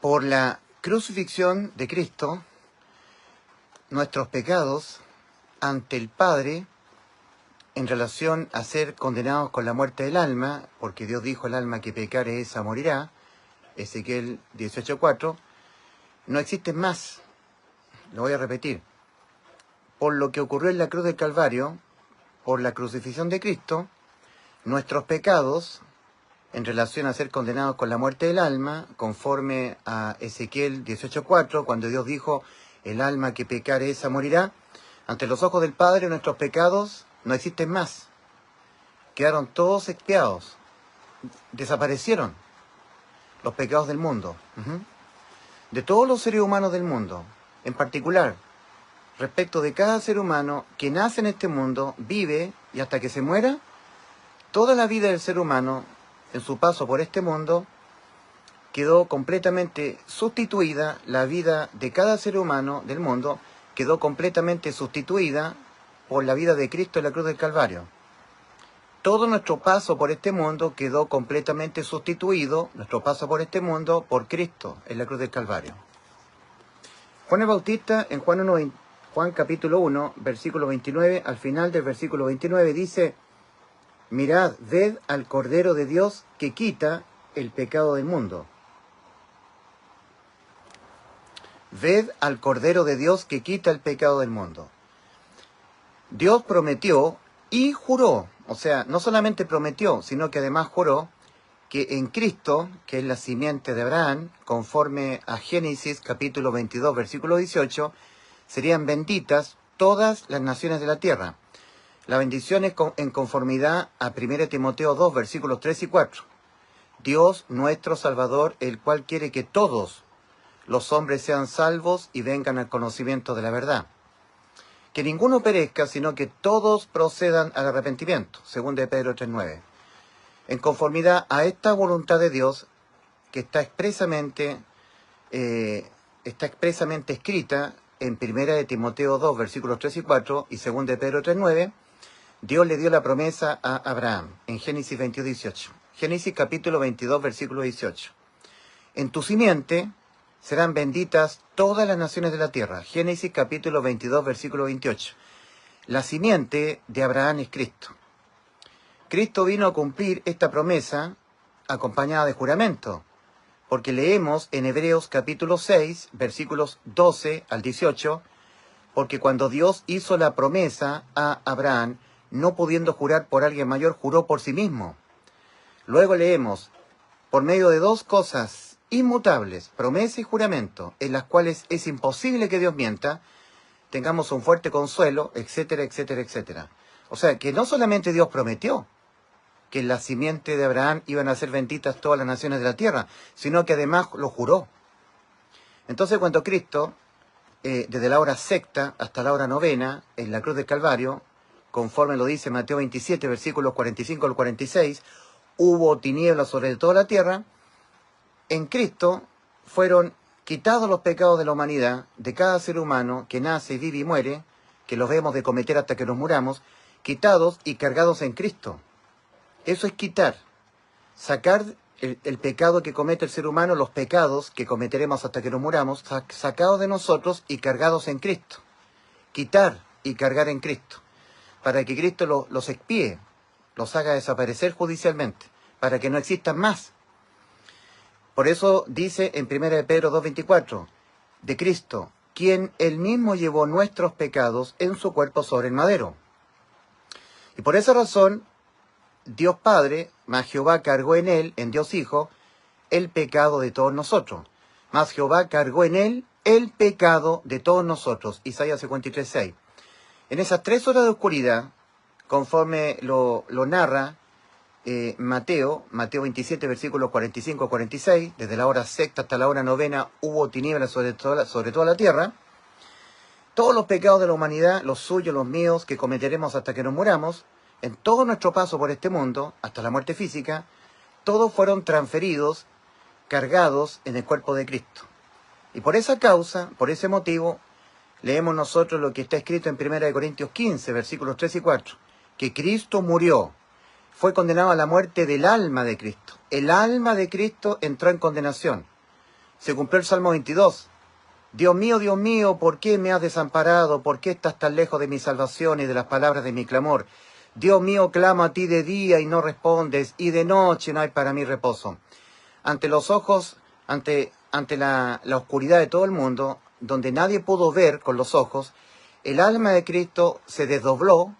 Por la crucifixión de Cristo, nuestros pecados ante el Padre en relación a ser condenados con la muerte del alma, porque Dios dijo: el alma que pecare esa morirá, Ezequiel 18:4, no existen más. Lo voy a repetir. Por lo que ocurrió en la cruz del Calvario, por la crucifixión de Cristo, nuestros pecados en relación a ser condenados con la muerte del alma, conforme a Ezequiel 18:4, cuando Dios dijo: el alma que pecare esa morirá, ante los ojos del Padre nuestros pecados no existen más. Quedaron todos expiados. Desaparecieron los pecados del mundo. De todos los seres humanos del mundo, en particular, respecto de cada ser humano que nace en este mundo, vive y hasta que se muera, toda la vida del ser humano, en su paso por este mundo, quedó completamente sustituida, la vida de cada ser humano del mundo quedó completamente sustituida por la vida de Cristo en la cruz del Calvario. Todo nuestro paso por este mundo quedó completamente sustituido, nuestro paso por este mundo, por Cristo en la cruz del Calvario. Juan el Bautista, en Juan capítulo 1, versículo 29, al final del versículo 29 dice: mirad, ved al Cordero de Dios que quita el pecado del mundo. Ved al Cordero de Dios que quita el pecado del mundo. Dios prometió y juró, o sea, no solamente prometió, sino que además juró que en Cristo, que es la simiente de Abraham, conforme a Génesis capítulo 22, versículo 18, serían benditas todas las naciones de la tierra. La bendición es en conformidad a 1 Timoteo 2, versículos 3 y 4. Dios nuestro Salvador, el cual quiere que todos los hombres sean salvos y vengan al conocimiento de la verdad. Que ninguno perezca, sino que todos procedan al arrepentimiento, según de Pedro 3:9. En conformidad a esta voluntad de Dios, que está expresamente escrita en 1 Timoteo 2, versículos 3 y 4, y según de Pedro 3:9, Dios le dio la promesa a Abraham, en Génesis 22, 18. Génesis capítulo 22, versículo 18. En tu simiente serán benditas todas las naciones de la tierra. Génesis capítulo 22, versículo 28. La simiente de Abraham es Cristo. Cristo vino a cumplir esta promesa acompañada de juramento, porque leemos en Hebreos capítulo 6, versículos 12 al 18, porque cuando Dios hizo la promesa a Abraham, no pudiendo jurar por alguien mayor, juró por sí mismo. Luego leemos: por medio de dos cosas inmutables, promesa y juramento, en las cuales es imposible que Dios mienta, tengamos un fuerte consuelo, etcétera, etcétera, etcétera. O sea, que no solamente Dios prometió que en la simiente de Abraham iban a ser benditas todas las naciones de la tierra, sino que además lo juró. Entonces, cuando Cristo, desde la hora sexta hasta la hora novena, en la cruz del Calvario, conforme lo dice Mateo 27, versículos 45 al 46, hubo tinieblas sobre toda la tierra. En Cristo fueron quitados los pecados de la humanidad, de cada ser humano que nace, vive y muere, que los debemos de cometer hasta que nos muramos, quitados y cargados en Cristo. Eso es quitar, sacar el pecado que comete el ser humano, los pecados que cometeremos hasta que nos muramos, sacados de nosotros y cargados en Cristo. Quitar y cargar en Cristo, para que Cristo los expíe, los haga desaparecer judicialmente, para que no existan más. Por eso dice en 1 Pedro 2:24, de Cristo, quien él mismo llevó nuestros pecados en su cuerpo sobre el madero. Y por esa razón, Dios Padre, más Jehová cargó en él, en Dios Hijo, el pecado de todos nosotros. Más Jehová cargó en él el pecado de todos nosotros. Isaías 53:6. En esas 3 horas de oscuridad, conforme lo narra Mateo 27, versículos 45-46, desde la hora sexta hasta la hora novena hubo tinieblas sobre toda la tierra. Todos los pecados de la humanidad, los suyos, los míos, que cometeremos hasta que nos muramos, en todo nuestro paso por este mundo, hasta la muerte física, todos fueron transferidos, cargados en el cuerpo de Cristo. Y por esa causa, por ese motivo, leemos nosotros lo que está escrito en 1 Corintios 15, versículos 3 y 4, que Cristo murió, fue condenado a la muerte del alma de Cristo. El alma de Cristo entró en condenación. Se cumplió el Salmo 22. Dios mío, ¿por qué me has desamparado? ¿Por qué estás tan lejos de mi salvación y de las palabras de mi clamor? Dios mío, clamo a ti de día y no respondes, y de noche no hay para mí reposo. Ante los ojos, ante la oscuridad de todo el mundo, donde nadie pudo ver con los ojos, el alma de Cristo se desdobló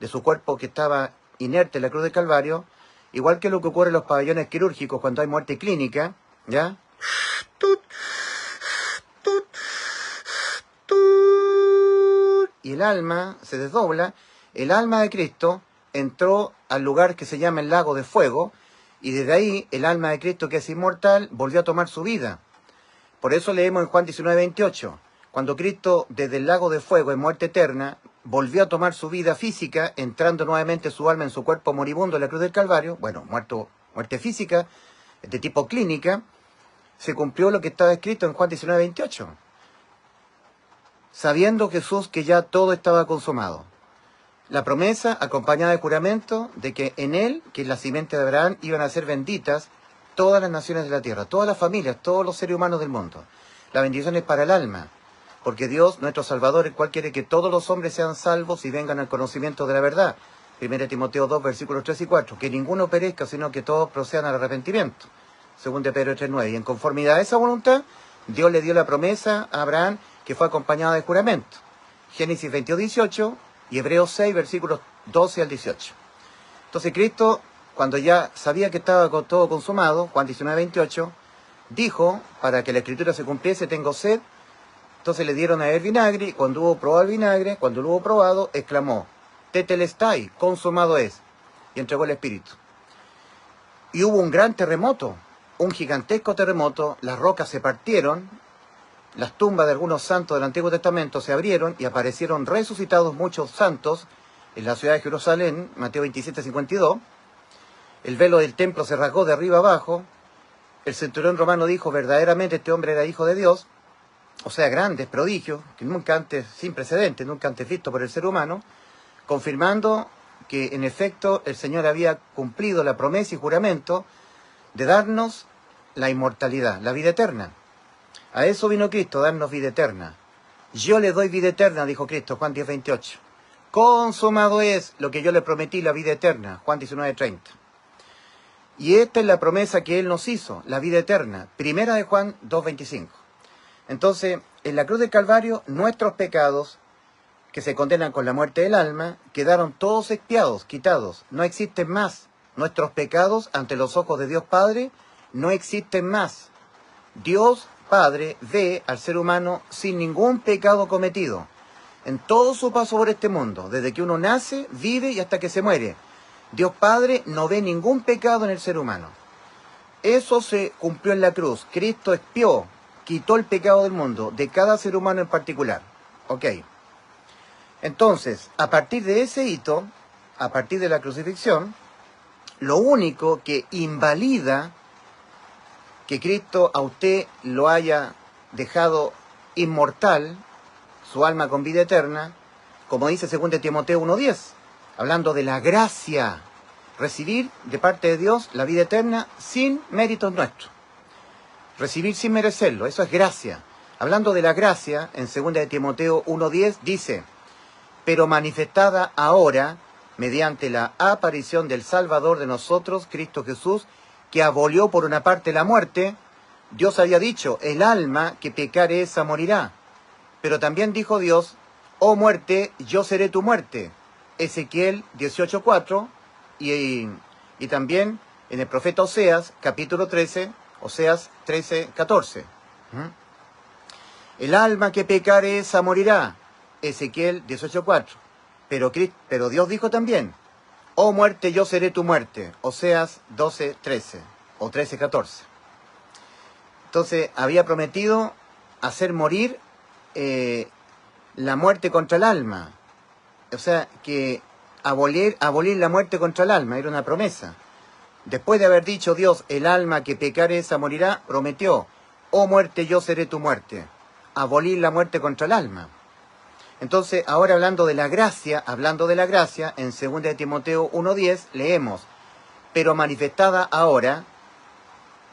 de su cuerpo que estaba inerte en la cruz del Calvario, igual que lo que ocurre en los pabellones quirúrgicos cuando hay muerte clínica, ¿ya? Y el alma se desdobla. El alma de Cristo entró al lugar que se llama el lago de fuego, y desde ahí el alma de Cristo, que es inmortal, volvió a tomar su vida. Por eso leemos en Juan 19:28, cuando Cristo desde el lago de fuego en muerte eterna volvió a tomar su vida física, entrando nuevamente su alma en su cuerpo moribundo en la cruz del Calvario, bueno, muerte física de tipo clínica, se cumplió lo que estaba escrito en Juan 19:28, sabiendo Jesús que ya todo estaba consumado. La promesa acompañada de juramento de que en él, que es la simiente de Abraham, iban a ser benditas todas las naciones de la tierra, todas las familias, todos los seres humanos del mundo. La bendición es para el alma, porque Dios, nuestro Salvador, el cual quiere que todos los hombres sean salvos y vengan al conocimiento de la verdad. 1 Timoteo 2, versículos 3 y 4, que ninguno perezca, sino que todos procedan al arrepentimiento. 2 Pedro 3:9. Y en conformidad a esa voluntad, Dios le dio la promesa a Abraham, que fue acompañada de juramento. Génesis 22:18 y Hebreos 6, versículos 12 al 18. Entonces Cristo, cuando ya sabía que estaba todo consumado, Juan 19:28, dijo, para que la escritura se cumpliese, tengo sed. Entonces le dieron a él vinagre, y cuando hubo probado el vinagre, cuando lo hubo probado, exclamó, tetelestai, consumado es, y entregó el Espíritu. Y hubo un gran terremoto, un gigantesco terremoto, las rocas se partieron, las tumbas de algunos santos del Antiguo Testamento se abrieron y aparecieron resucitados muchos santos en la ciudad de Jerusalén, Mateo 27:52. El velo del templo se rasgó de arriba abajo. El centurión romano dijo, verdaderamente este hombre era hijo de Dios. O sea, grandes prodigios, que nunca antes, sin precedentes, nunca antes visto por el ser humano, confirmando que en efecto el Señor había cumplido la promesa y juramento de darnos la inmortalidad, la vida eterna. A eso vino Cristo, darnos vida eterna. Yo le doy vida eterna, dijo Cristo, Juan 10:28. Consumado es lo que yo le prometí, la vida eterna, Juan 19:30. Y esta es la promesa que Él nos hizo, la vida eterna, primera de Juan 2:25. Entonces, en la cruz del Calvario, nuestros pecados, que se condenan con la muerte del alma, quedaron todos expiados, quitados, no existen más. Nuestros pecados ante los ojos de Dios Padre no existen más. Dios Padre ve al ser humano sin ningún pecado cometido, en todo su paso por este mundo, desde que uno nace, vive y hasta que se muere. Dios Padre no ve ningún pecado en el ser humano. Eso se cumplió en la cruz. Cristo expió, quitó el pecado del mundo, de cada ser humano en particular. Ok. Entonces, a partir de ese hito, a partir de la crucifixión, lo único que invalida que Cristo a usted lo haya dejado inmortal, su alma con vida eterna, como dice 2 Timoteo 1:10, hablando de la gracia, recibir de parte de Dios la vida eterna sin méritos nuestros. Recibir sin merecerlo, eso es gracia. Hablando de la gracia, en 2 Timoteo 1:10 dice, pero manifestada ahora, mediante la aparición del Salvador de nosotros, Cristo Jesús, que abolió por una parte la muerte. Dios había dicho, el alma que pecare esa morirá. Pero también dijo Dios, oh muerte, yo seré tu muerte. Ezequiel 18:4 y también en el profeta Oseas, capítulo 13, Oseas 13:14. El alma que pecare esa morirá. Ezequiel 18:4. Pero Dios dijo también, oh muerte, yo seré tu muerte. Oseas 12:13 o 13:14. Entonces, había prometido hacer morir la muerte contra el alma. O sea, que abolir la muerte contra el alma, era una promesa. Después de haber dicho Dios, el alma que pecare esa morirá, prometió, oh muerte, yo seré tu muerte. Abolir la muerte contra el alma. Entonces, ahora hablando de la gracia, en 2 Timoteo 1:10 leemos, pero manifestada ahora,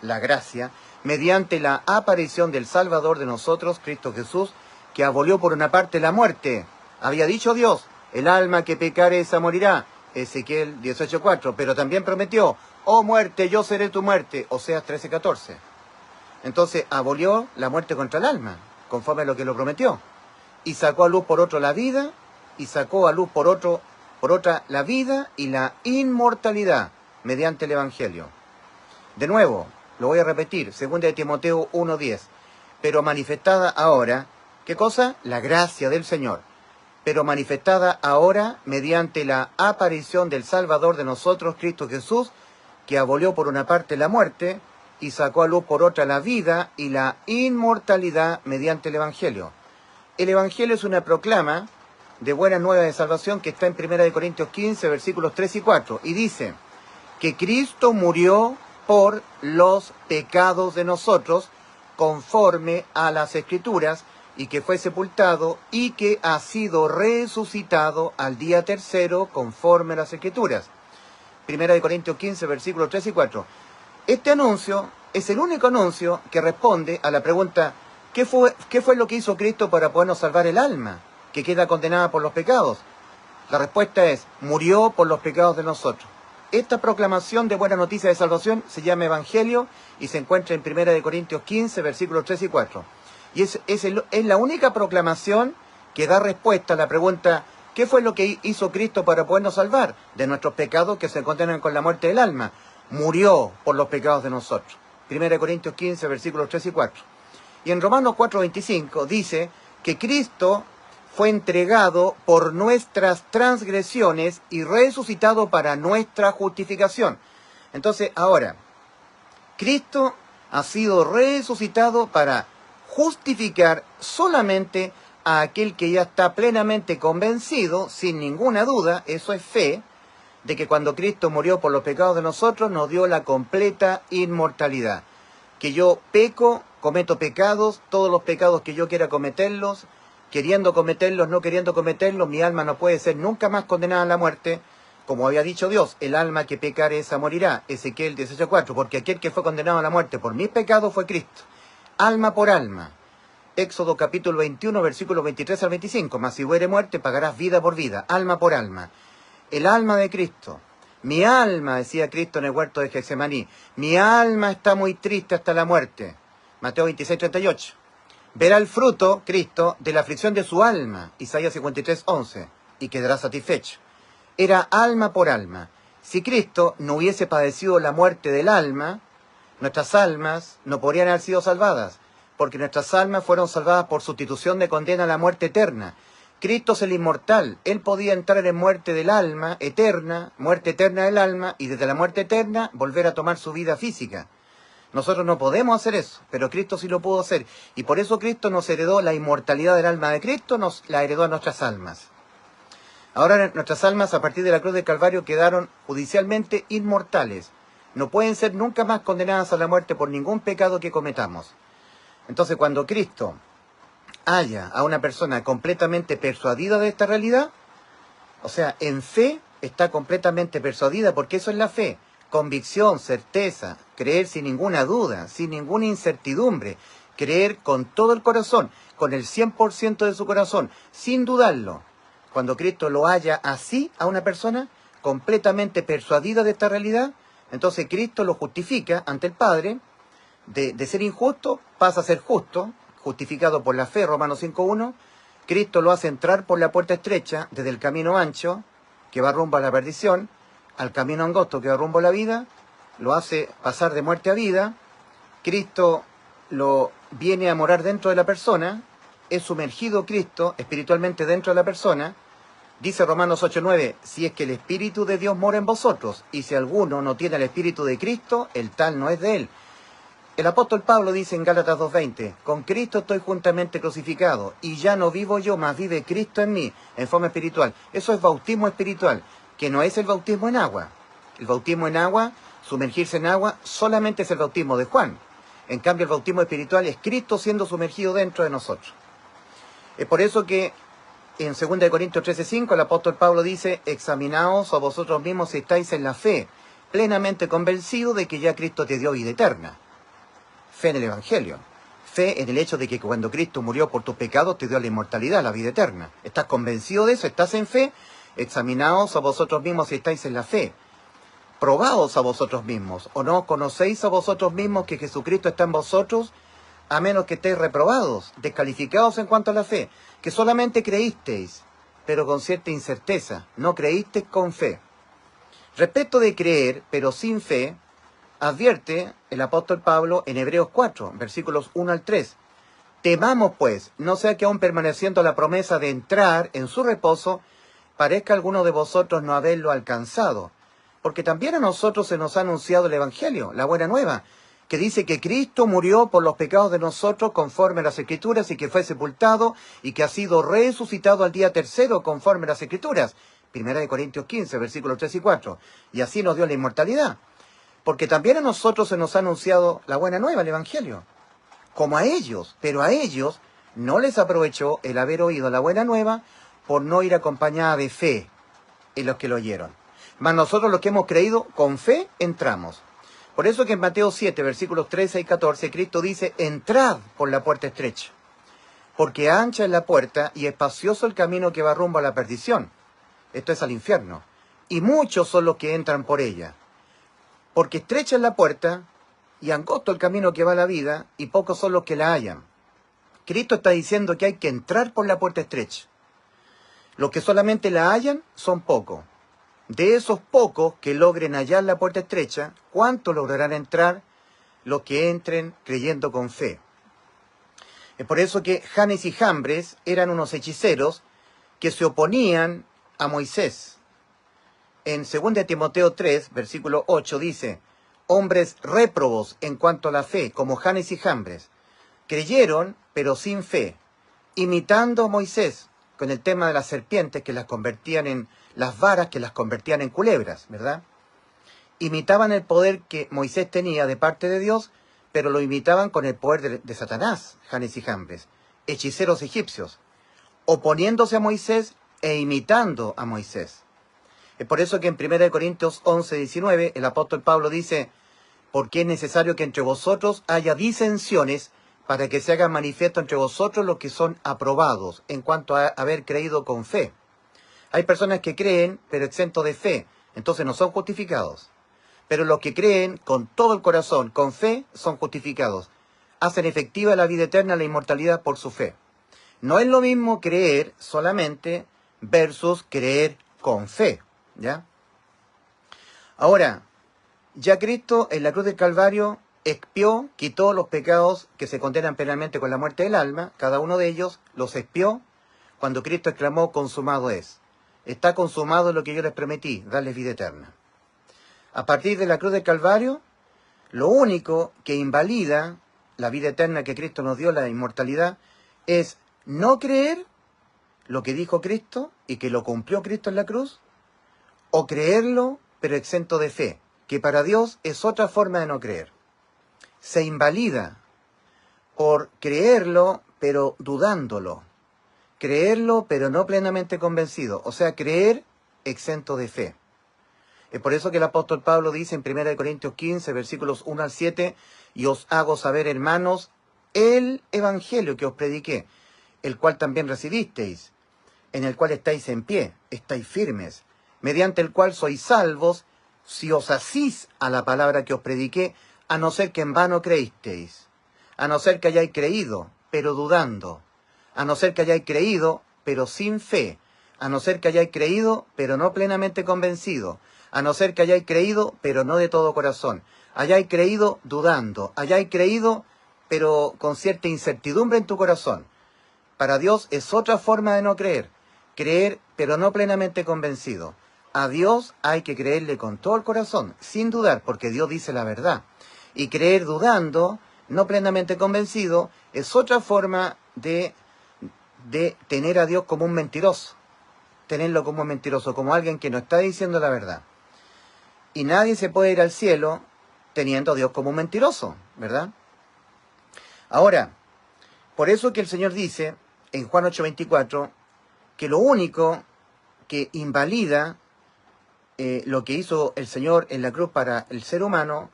la gracia, mediante la aparición del Salvador de nosotros, Cristo Jesús, que abolió por una parte la muerte. Había dicho Dios, el alma que pecare esa morirá, Ezequiel 18:4, pero también prometió, oh muerte, yo seré tu muerte, Oseas 13:14. Entonces abolió la muerte contra el alma, conforme a lo que lo prometió, y sacó a luz por otro la vida, y sacó a luz por otra la vida y la inmortalidad, mediante el Evangelio. De nuevo, lo voy a repetir, 2 de Timoteo 1:10, pero manifestada ahora, ¿qué cosa? La gracia del Señor, pero manifestada ahora mediante la aparición del Salvador de nosotros, Cristo Jesús, que abolió por una parte la muerte y sacó a luz por otra la vida y la inmortalidad mediante el Evangelio. El Evangelio es una proclama de buena nueva de salvación que está en 1 Corintios 15, versículos 3 y 4, y dice que Cristo murió por los pecados de nosotros, conforme a las Escrituras, y que fue sepultado, y que ha sido resucitado al día tercero, conforme a las Escrituras. 1 Corintios 15, versículos 3 y 4. Este anuncio es el único anuncio que responde a la pregunta, ¿qué fue lo que hizo Cristo para podernos salvar el alma, que queda condenada por los pecados? La respuesta es, murió por los pecados de nosotros. Esta proclamación de buena noticia de salvación se llama Evangelio y se encuentra en 1 Corintios 15, versículos 3 y 4. Y es la única proclamación que da respuesta a la pregunta, ¿qué fue lo que hizo Cristo para podernos salvar de nuestros pecados que se condenan con la muerte del alma? Murió por los pecados de nosotros. 1 Corintios 15, versículos 3 y 4. Y en Romanos 4:25 dice que Cristo fue entregado por nuestras transgresiones y resucitado para nuestra justificación. Entonces, ahora, Cristo ha sido resucitado para justificar solamente a aquel que ya está plenamente convencido, sin ninguna duda, eso es fe, de que cuando Cristo murió por los pecados de nosotros, nos dio la completa inmortalidad. Que yo peco, cometo pecados, todos los pecados que yo quiera cometerlos, queriendo cometerlos, no queriendo cometerlos, mi alma no puede ser nunca más condenada a la muerte. Como había dicho Dios, el alma que pecare esa morirá, Ezequiel 18:4, porque aquel que fue condenado a la muerte por mis pecados fue Cristo. Alma por alma. Éxodo capítulo 21, versículos 23 al 25. Mas si hubiere muerte, pagarás vida por vida, alma por alma. El alma de Cristo. Mi alma, decía Cristo en el huerto de Getsemaní, mi alma está muy triste hasta la muerte. Mateo 26:38. Verá el fruto, Cristo, de la aflicción de su alma, Isaías 53:11, y quedará satisfecho. Era alma por alma. Si Cristo no hubiese padecido la muerte del alma, nuestras almas no podrían haber sido salvadas, porque nuestras almas fueron salvadas por sustitución de condena a la muerte eterna. Cristo es el inmortal, Él podía entrar en muerte del alma eterna, muerte eterna del alma, y desde la muerte eterna volver a tomar su vida física. Nosotros no podemos hacer eso, pero Cristo sí lo pudo hacer, y por eso Cristo nos heredó la inmortalidad del alma de Cristo, nos la heredó a nuestras almas. Ahora nuestras almas a partir de la cruz del Calvario quedaron judicialmente inmortales. No pueden ser nunca más condenadas a la muerte por ningún pecado que cometamos. Entonces cuando Cristo haya a una persona completamente persuadida de esta realidad, o sea, en fe está completamente persuadida, porque eso es la fe, convicción, certeza, creer sin ninguna duda, sin ninguna incertidumbre, creer con todo el corazón, con el 100% de su corazón, sin dudarlo. Cuando Cristo lo haya así a una persona, completamente persuadida de esta realidad, entonces Cristo lo justifica ante el Padre, de ser injusto pasa a ser justo, justificado por la fe, Romanos 5:1, Cristo lo hace entrar por la puerta estrecha, desde el camino ancho, que va rumbo a la perdición, al camino angosto, que va rumbo a la vida, lo hace pasar de muerte a vida, Cristo lo viene a morar dentro de la persona, es sumergido Cristo espiritualmente dentro de la persona. Dice Romanos 8:9, si es que el Espíritu de Dios mora en vosotros, y si alguno no tiene el Espíritu de Cristo, el tal no es de él. El apóstol Pablo dice en Gálatas 2:20, con Cristo estoy juntamente crucificado, y ya no vivo yo, mas vive Cristo en mí, en forma espiritual. Eso es bautismo espiritual, que no es el bautismo en agua. El bautismo en agua, sumergirse en agua, solamente es el bautismo de Juan. En cambio, el bautismo espiritual es Cristo siendo sumergido dentro de nosotros. Es por eso que en 2 Corintios 13:5 el apóstol Pablo dice, examinaos a vosotros mismos si estáis en la fe, plenamente convencidos de que ya Cristo te dio vida eterna. fe en el Evangelio. Fe en el hecho de que cuando Cristo murió por tus pecados te dio la inmortalidad, la vida eterna. ¿Estás convencido de eso? ¿Estás en fe? Examinaos a vosotros mismos si estáis en la fe. Probaos a vosotros mismos. ¿O no conocéis a vosotros mismos que Jesucristo está en vosotros? A menos que estéis reprobados, descalificados en cuanto a la fe. Que solamente creísteis, pero con cierta incerteza. No creísteis con fe. Respecto de creer, pero sin fe, advierte el apóstol Pablo en Hebreos 4, versículos 1 al 3. Temamos pues, no sea que aún permaneciendo la promesa de entrar en su reposo, parezca alguno de vosotros no haberlo alcanzado. Porque también a nosotros se nos ha anunciado el Evangelio, la buena nueva, que dice que Cristo murió por los pecados de nosotros conforme a las Escrituras y que fue sepultado y que ha sido resucitado al día tercero conforme a las Escrituras. 1 Corintios 15, versículos 3 y 4. Y así nos dio la inmortalidad. Porque también a nosotros se nos ha anunciado la buena nueva, el Evangelio, como a ellos, pero a ellos no les aprovechó el haber oído la buena nueva por no ir acompañada de fe en los que lo oyeron. Mas nosotros los que hemos creído, con fe entramos. Por eso que en Mateo 7, versículos 13 y 14, Cristo dice, entrad por la puerta estrecha, porque ancha es la puerta y espacioso el camino que va rumbo a la perdición. Esto es al infierno. Y muchos son los que entran por ella. Porque estrecha es la puerta y angosto el camino que va a la vida y pocos son los que la hallan. Cristo está diciendo que hay que entrar por la puerta estrecha. Los que solamente la hallan son pocos. De esos pocos que logren hallar la puerta estrecha, ¿cuántos lograrán entrar? Los que entren creyendo con fe. Es por eso que Janes y Jambres eran unos hechiceros que se oponían a Moisés. En 2 Timoteo 3, versículo 8 dice, hombres réprobos en cuanto a la fe, como Janes y Jambres, creyeron, pero sin fe, imitando a Moisés, con el tema de las serpientes que las convertían en las varas, que las convertían en culebras, ¿verdad? Imitaban el poder que Moisés tenía de parte de Dios, pero lo imitaban con el poder de Satanás, Janes y Jambres, hechiceros egipcios, oponiéndose a Moisés e imitando a Moisés. Es por eso que en 1 Corintios 11, 19, el apóstol Pablo dice, porque es necesario que entre vosotros haya disensiones para que se hagan manifiesto entre vosotros los que son aprobados en cuanto a haber creído con fe. Hay personas que creen, pero exentos de fe, entonces no son justificados. Pero los que creen con todo el corazón, con fe, son justificados. Hacen efectiva la vida eterna, la inmortalidad por su fe. No es lo mismo creer solamente versus creer con fe, ¿ya? Ahora, ya Cristo en la cruz del Calvario expió, quitó los pecados que se condenan penalmente con la muerte del alma, cada uno de ellos los expió cuando Cristo exclamó, consumado es. Está consumado lo que yo les prometí, darles vida eterna. A partir de la cruz del Calvario, lo único que invalida la vida eterna que Cristo nos dio, la inmortalidad, es no creer lo que dijo Cristo y que lo cumplió Cristo en la cruz, o creerlo pero exento de fe, que para Dios es otra forma de no creer. Se invalida por creerlo pero dudándolo, creerlo pero no plenamente convencido, o sea, creer exento de fe. Es por eso que el apóstol Pablo dice en 1 Corintios 15, versículos 1 al 7, y os hago saber, hermanos, el evangelio que os prediqué, el cual también recibisteis, en el cual estáis en pie, estáis firmes, mediante el cual sois salvos, si os asís a la palabra que os prediqué, a no ser que en vano creísteis, a no ser que hayáis creído, pero dudando, a no ser que hayáis creído, pero sin fe, a no ser que hayáis creído, pero no plenamente convencido, a no ser que hayáis creído, pero no de todo corazón, hayáis creído dudando, hayáis creído, pero con cierta incertidumbre en tu corazón. Para Dios es otra forma de no creer, creer, pero no plenamente convencido. A Dios hay que creerle con todo el corazón, sin dudar, porque Dios dice la verdad. Y creer dudando, no plenamente convencido, es otra forma de tener a Dios como un mentiroso. Tenerlo como un mentiroso, como alguien que no está diciendo la verdad. Y nadie se puede ir al cielo teniendo a Dios como un mentiroso, ¿verdad? Ahora, por eso que el Señor dice en Juan 8:24 que lo único que invalida lo que hizo el Señor en la cruz para el ser humano,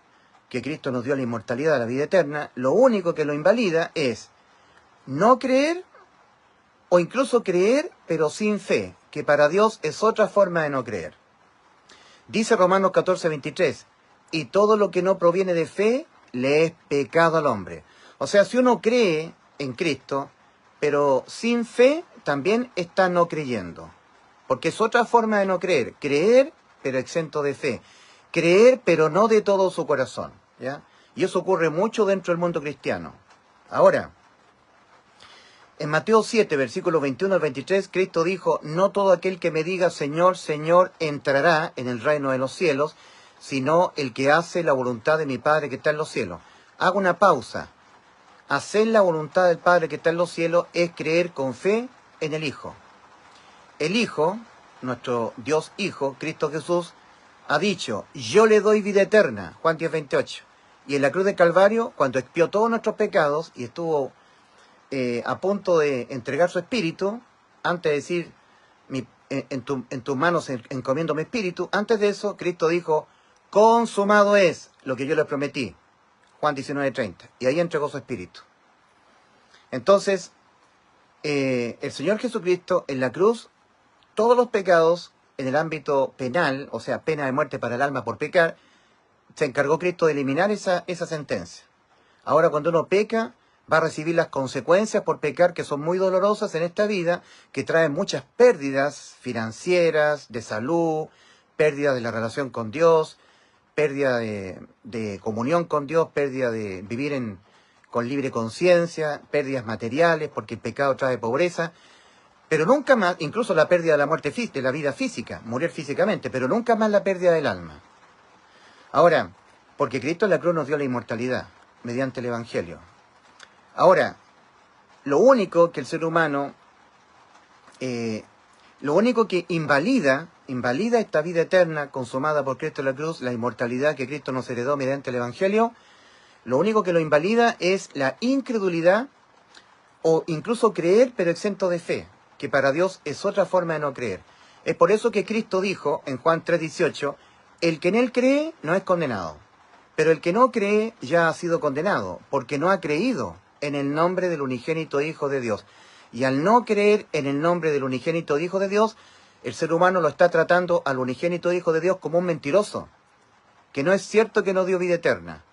que Cristo nos dio la inmortalidad, la vida eterna, lo único que lo invalida es no creer o incluso creer pero sin fe, que para Dios es otra forma de no creer. Dice Romanos 14:23, y todo lo que no proviene de fe le es pecado al hombre. O sea, si uno cree en Cristo, pero sin fe, también está no creyendo. Porque es otra forma de no creer. Creer, pero exento de fe. Creer, pero no de todo su corazón, ¿ya? Y eso ocurre mucho dentro del mundo cristiano. Ahora, en Mateo 7, versículos 21 al 23, Cristo dijo, no todo aquel que me diga Señor, Señor, entrará en el reino de los cielos, sino el que hace la voluntad de mi Padre que está en los cielos. Hago una pausa. Hacer la voluntad del Padre que está en los cielos es creer con fe en el Hijo. El Hijo, nuestro Dios Hijo, Cristo Jesús, ha dicho, yo le doy vida eterna, Juan 10:28. Y en la cruz de Calvario, cuando expió todos nuestros pecados y estuvo a punto de entregar su espíritu, antes de decir, en tus manos encomiendo mi espíritu, antes de eso, Cristo dijo, consumado es lo que yo le prometí, Juan 19:30, y ahí entregó su espíritu. Entonces, el Señor Jesucristo en la cruz, todos los pecados en el ámbito penal, o sea, pena de muerte para el alma por pecar, se encargó Cristo de eliminar esa sentencia. Ahora cuando uno peca, va a recibir las consecuencias por pecar que son muy dolorosas en esta vida, que traen muchas pérdidas financieras, de salud, pérdida de la relación con Dios, pérdida de comunión con Dios, pérdida de vivir con libre conciencia, pérdidas materiales, porque el pecado trae pobreza, pero nunca más, incluso la pérdida de la muerte de la vida física, morir físicamente, pero nunca más la pérdida del alma. Ahora, porque Cristo en la cruz nos dio la inmortalidad, mediante el Evangelio. Ahora, lo único que el ser humano, lo único que invalida esta vida eterna consumada por Cristo en la cruz, la inmortalidad que Cristo nos heredó mediante el Evangelio, lo único que lo invalida es la incredulidad o incluso creer pero exento de fe, que para Dios es otra forma de no creer. Es por eso que Cristo dijo en Juan 3:18, el que en él cree no es condenado, pero el que no cree ya ha sido condenado, porque no ha creído en el nombre del unigénito Hijo de Dios. Y al no creer en el nombre del unigénito Hijo de Dios, el ser humano lo está tratando al unigénito Hijo de Dios como un mentiroso, que no es cierto que nos dio vida eterna,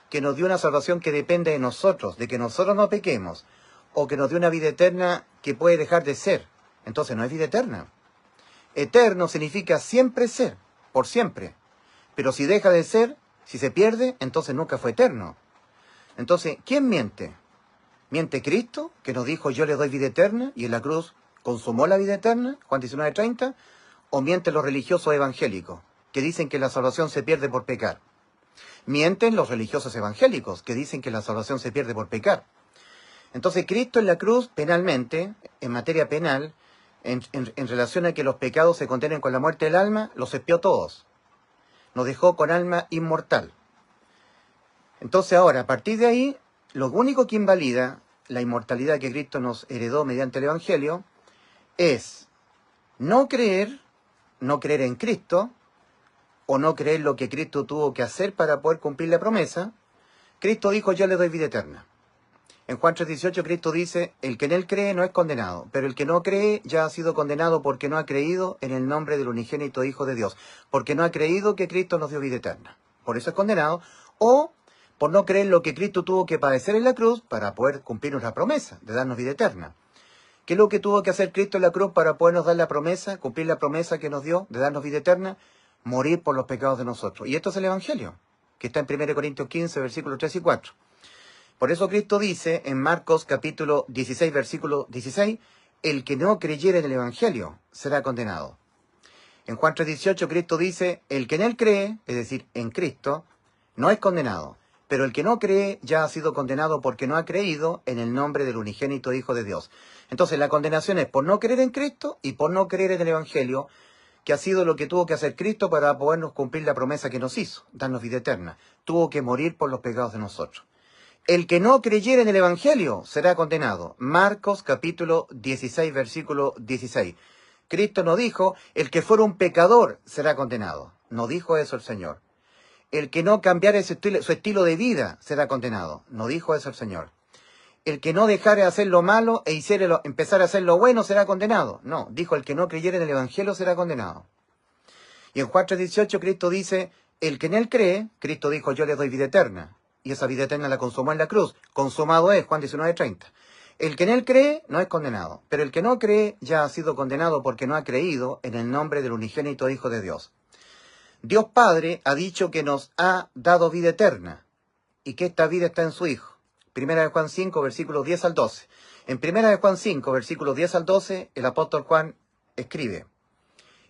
que nos dio una salvación que depende de nosotros, de que nosotros no pequemos, o que nos dio una vida eterna que puede dejar de ser. Entonces no es vida eterna. Eterno significa siempre ser, por siempre. Pero si deja de ser, si se pierde, entonces nunca fue eterno. Entonces, ¿quién miente? ¿Miente Cristo, que nos dijo yo le doy vida eterna y en la cruz consumó la vida eterna, Juan 19:30? ¿O mienten los religiosos evangélicos, que dicen que la salvación se pierde por pecar? Mienten los religiosos evangélicos, que dicen que la salvación se pierde por pecar. Entonces Cristo en la cruz, penalmente, en materia penal, en relación a que los pecados se condenen con la muerte del alma, los expió todos. Nos dejó con alma inmortal. Entonces ahora, a partir de ahí, lo único que invalida la inmortalidad que Cristo nos heredó mediante el Evangelio es no creer en Cristo, o no creer lo que Cristo tuvo que hacer para poder cumplir la promesa. Cristo dijo, yo le doy vida eterna. En Juan 3:18 Cristo dice, el que en él cree no es condenado, pero el que no cree ya ha sido condenado porque no ha creído en el nombre del unigénito Hijo de Dios, porque no ha creído que Cristo nos dio vida eterna. Por eso es condenado, o por no creer lo que Cristo tuvo que padecer en la cruz para poder cumplir nuestra promesa de darnos vida eterna. ¿Qué es lo que tuvo que hacer Cristo en la cruz para podernos dar la promesa, cumplir la promesa que nos dio de darnos vida eterna? Morir por los pecados de nosotros. Y esto es el Evangelio, que está en 1 Corintios 15, versículos 3 y 4. Por eso Cristo dice en Marcos capítulo 16, versículo 16, el que no creyere en el Evangelio será condenado. En Juan 3:18 Cristo dice, el que en él cree, es decir, en Cristo, no es condenado, pero el que no cree ya ha sido condenado porque no ha creído en el nombre del unigénito Hijo de Dios. Entonces la condenación es por no creer en Cristo y por no creer en el Evangelio, que ha sido lo que tuvo que hacer Cristo para podernos cumplir la promesa que nos hizo, darnos vida eterna. Tuvo que morir por los pecados de nosotros. El que no creyere en el Evangelio será condenado. Marcos capítulo 16, versículo 16. Cristo no dijo, el que fuera un pecador será condenado. No dijo eso el Señor. El que no cambiare su estilo de vida será condenado. No dijo eso el Señor. El que no dejare de hacer lo malo e empezar a hacer lo bueno será condenado. No, dijo el que no creyere en el Evangelio será condenado. Y en Juan 3:18 Cristo dice, el que en él cree, Cristo dijo, yo le doy vida eterna. Y esa vida eterna la consumó en la cruz. Consumado es, Juan 19:30. El que en él cree no es condenado, pero el que no cree ya ha sido condenado porque no ha creído en el nombre del unigénito Hijo de Dios. Dios Padre ha dicho que nos ha dado vida eterna y que esta vida está en su Hijo. Primera de Juan 5, versículos 10 al 12. En Primera de Juan 5, versículos 10 al 12, el apóstol Juan escribe,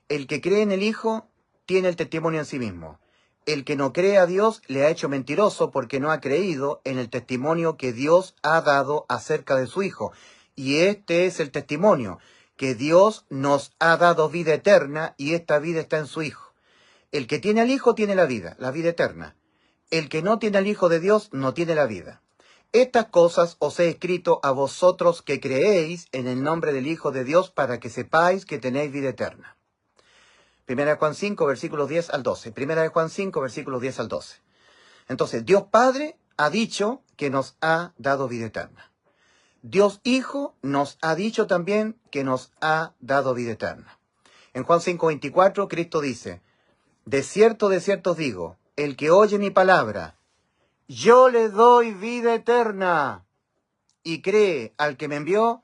el que cree en el Hijo tiene el testimonio en sí mismo. El que no cree a Dios le ha hecho mentiroso porque no ha creído en el testimonio que Dios ha dado acerca de su Hijo. Y este es el testimonio, que Dios nos ha dado vida eterna y esta vida está en su Hijo. El que tiene al Hijo tiene la vida eterna. El que no tiene al Hijo de Dios no tiene la vida. Estas cosas os he escrito a vosotros que creéis en el nombre del Hijo de Dios para que sepáis que tenéis vida eterna. Primera de Juan 5, versículos 10 al 12. Primera de Juan 5, versículos 10 al 12. Entonces, Dios Padre ha dicho que nos ha dado vida eterna. Dios Hijo nos ha dicho también que nos ha dado vida eterna. En Juan 5, 24, Cristo dice, de cierto os digo, el que oye mi palabra, yo le doy vida eterna, y cree al que me envió,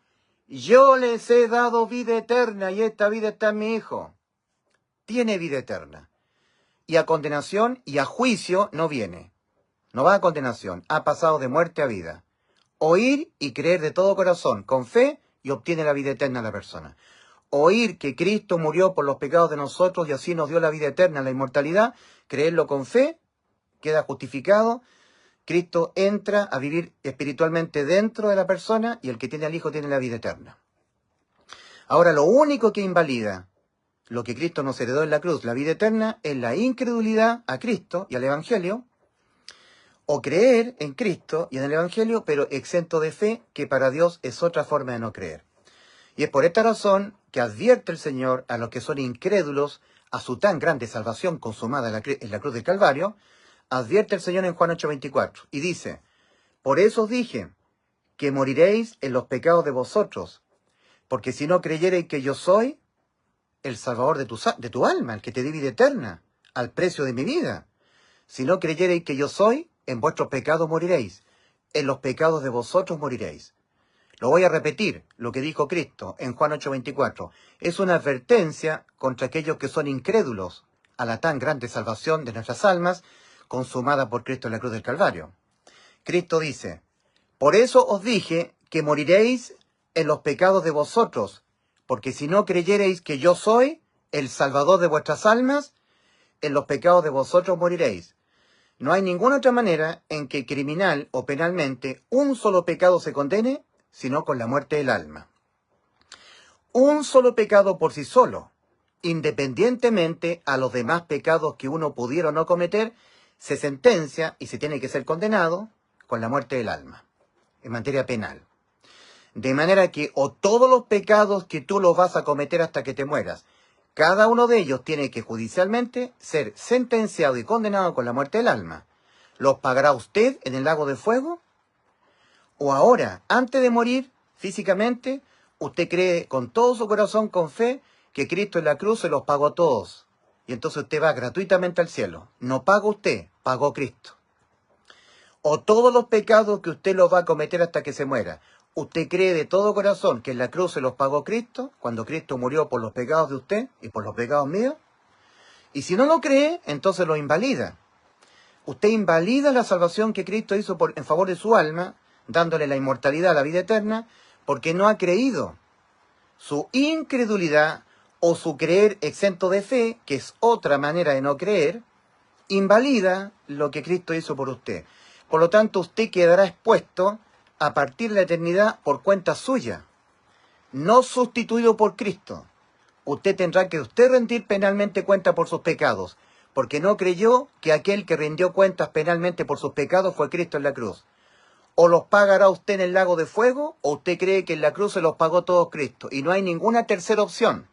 yo les he dado vida eterna, y esta vida está en mi Hijo. Tiene vida eterna. Y a condenación y a juicio no viene. No va a condenación, ha pasado de muerte a vida. Oír y creer de todo corazón, con fe, y obtiene la vida eterna la persona. Oír que Cristo murió por los pecados de nosotros y así nos dio la vida eterna, la inmortalidad, creerlo con fe, queda justificado. Cristo entra a vivir espiritualmente dentro de la persona y el que tiene al Hijo tiene la vida eterna. Ahora, lo único que invalida lo que Cristo nos heredó en la cruz, la vida eterna, es la incredulidad a Cristo y al Evangelio, o creer en Cristo y en el Evangelio, pero exento de fe, que para Dios es otra forma de no creer. Y es por esta razón que advierte el Señor a los que son incrédulos a su tan grande salvación consumada en la cruz del Calvario. Advierte el Señor en Juan 8:24 y dice, por eso os dije que moriréis en los pecados de vosotros, porque si no creyereis que yo soy el Salvador de tu alma, el que te di vida eterna, al precio de mi vida, si no creyereis que yo soy, en vuestros pecados moriréis, en los pecados de vosotros moriréis. Lo voy a repetir, lo que dijo Cristo en Juan 8:24. Es una advertencia contra aquellos que son incrédulos a la tan grande salvación de nuestras almas, consumada por Cristo en la cruz del Calvario. Cristo dice, por eso os dije que moriréis en los pecados de vosotros, porque si no creyereis que yo soy el Salvador de vuestras almas, en los pecados de vosotros moriréis. No hay ninguna otra manera en que criminal o penalmente un solo pecado se condene, sino con la muerte del alma. Un solo pecado por sí solo, independientemente a los demás pecados que uno pudiera o no cometer, se sentencia y se tiene que ser condenado con la muerte del alma, en materia penal. De manera que o todos los pecados que tú los vas a cometer hasta que te mueras, cada uno de ellos tiene que judicialmente ser sentenciado y condenado con la muerte del alma. ¿Los pagará usted en el lago de fuego? O ahora, antes de morir físicamente, usted cree con todo su corazón, con fe, que Cristo en la cruz se los pagó a todos. Y entonces usted va gratuitamente al cielo. No paga usted, pagó Cristo. O todos los pecados que usted los va a cometer hasta que se muera. ¿Usted cree de todo corazón que en la cruz se los pagó Cristo, cuando Cristo murió por los pecados de usted y por los pecados míos? Y si no lo cree, entonces lo invalida. Usted invalida la salvación que Cristo hizo en favor de su alma, dándole la inmortalidad, la vida eterna, porque no ha creído. Su incredulidad o su creer exento de fe, que es otra manera de no creer, invalida lo que Cristo hizo por usted. Por lo tanto, usted quedará expuesto a partir de la eternidad por cuenta suya, no sustituido por Cristo. Usted tendrá que rendir penalmente cuenta por sus pecados, porque no creyó que aquel que rindió cuentas penalmente por sus pecados fue Cristo en la cruz. O los pagará usted en el lago de fuego, o usted cree que en la cruz se los pagó todos Cristo. Y no hay ninguna tercera opción.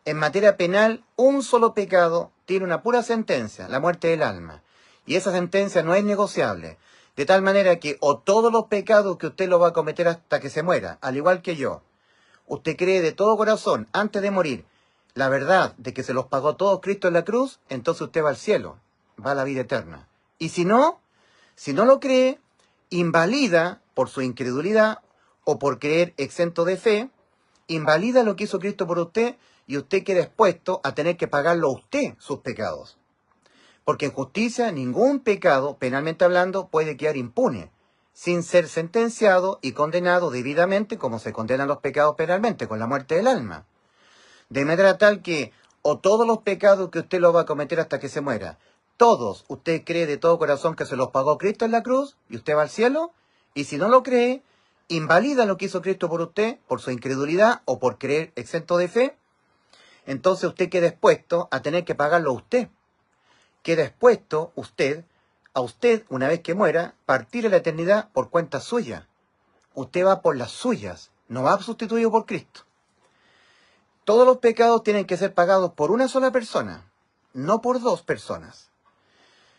En materia penal, un solo pecado tiene una pura sentencia, la muerte del alma. Y esa sentencia no es negociable. De tal manera que o todos los pecados que usted lo va a cometer hasta que se muera, al igual que yo, usted cree de todo corazón, antes de morir, la verdad de que se los pagó todos Cristo en la cruz, entonces usted va al cielo, va a la vida eterna. Y si no lo cree, invalida por su incredulidad o por creer exento de fe, invalida lo que hizo Cristo por usted y usted queda expuesto a tener que pagarlo a usted sus pecados. Porque en justicia ningún pecado, penalmente hablando, puede quedar impune, sin ser sentenciado y condenado debidamente como se condenan los pecados penalmente, con la muerte del alma. De manera tal que o todos los pecados que usted lo va a cometer hasta que se muera, todos usted cree de todo corazón que se los pagó Cristo en la cruz y usted va al cielo, y si no lo cree, invalida lo que hizo Cristo por usted, por su incredulidad o por creer exento de fe, entonces usted queda expuesto a tener que pagarlo a usted. Queda expuesto a usted, una vez que muera, partir a la eternidad por cuenta suya. Usted va por las suyas, no va sustituido por Cristo. Todos los pecados tienen que ser pagados por una sola persona, no por dos personas.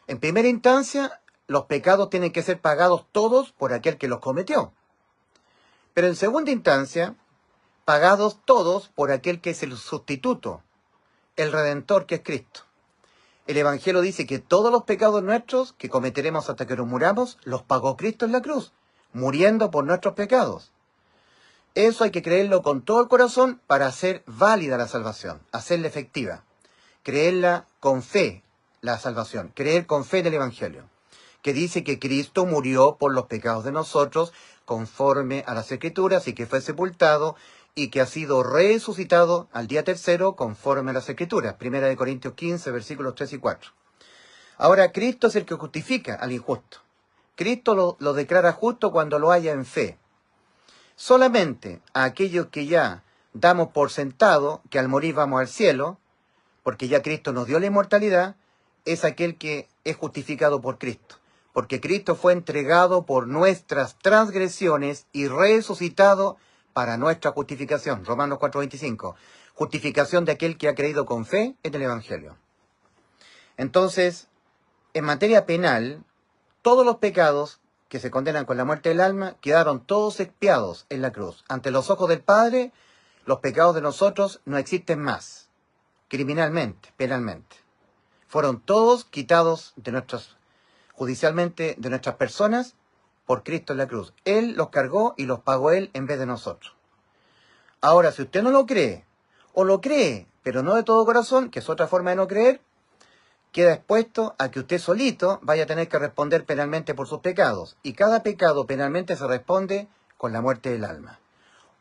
En primera instancia, los pecados tienen que ser pagados todos por aquel que los cometió. Pero en segunda instancia, pagados todos por aquel que es el sustituto, el Redentor que es Cristo. El Evangelio dice que todos los pecados nuestros que cometeremos hasta que nos muramos, los pagó Cristo en la cruz, muriendo por nuestros pecados. Eso hay que creerlo con todo el corazón para hacer válida la salvación, hacerla efectiva. Creerla con fe, la salvación, creer con fe en el Evangelio, que dice que Cristo murió por los pecados de nosotros conforme a las Escrituras y que fue sepultado y que ha sido resucitado al día tercero conforme a las Escrituras. 1 Corintios 15, versículos 3 y 4. Ahora, Cristo es el que justifica al injusto. Cristo lo declara justo cuando lo haya en fe. Solamente a aquellos que ya damos por sentado que al morir vamos al cielo, porque ya Cristo nos dio la inmortalidad, es aquel que es justificado por Cristo. Porque Cristo fue entregado por nuestras transgresiones y resucitado para nuestra justificación. Romanos 4:25. Justificación de aquel que ha creído con fe en el Evangelio. Entonces, en materia penal, todos los pecados que se condenan con la muerte del alma quedaron todos expiados en la cruz. Ante los ojos del Padre, los pecados de nosotros no existen más, criminalmente, penalmente. Fueron todos quitados judicialmente de nuestras personas por Cristo en la cruz. Él los cargó y los pagó Él en vez de nosotros. Ahora, si usted no lo cree, o lo cree, pero no de todo corazón, que es otra forma de no creer, queda expuesto a que usted solito vaya a tener que responder penalmente por sus pecados. Y cada pecado penalmente se responde con la muerte del alma.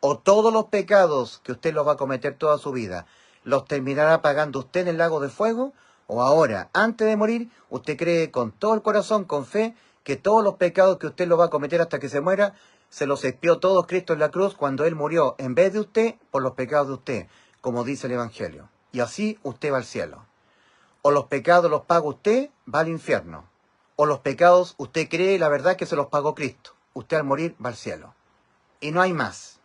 O todos los pecados que usted los va a cometer toda su vida, los terminará pagando usted en el lago de fuego, o ahora, antes de morir, usted cree con todo el corazón, con fe, que todos los pecados que usted los va a cometer hasta que se muera, se los expió todos Cristo en la cruz cuando Él murió en vez de usted por los pecados de usted, como dice el Evangelio. Y así usted va al cielo. O los pecados los paga usted, va al infierno. O los pecados usted cree la verdad que se los pagó Cristo. Usted al morir va al cielo. Y no hay más.